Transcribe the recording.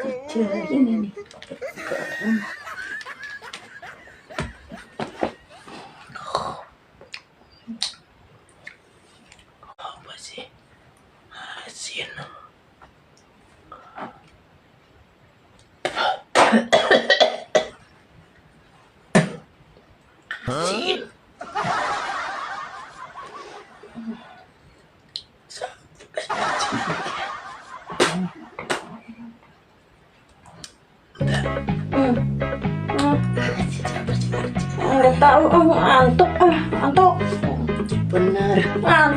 Kerjain ini apa sih asin asin nggak tahu, ngantuk bener ngantuk.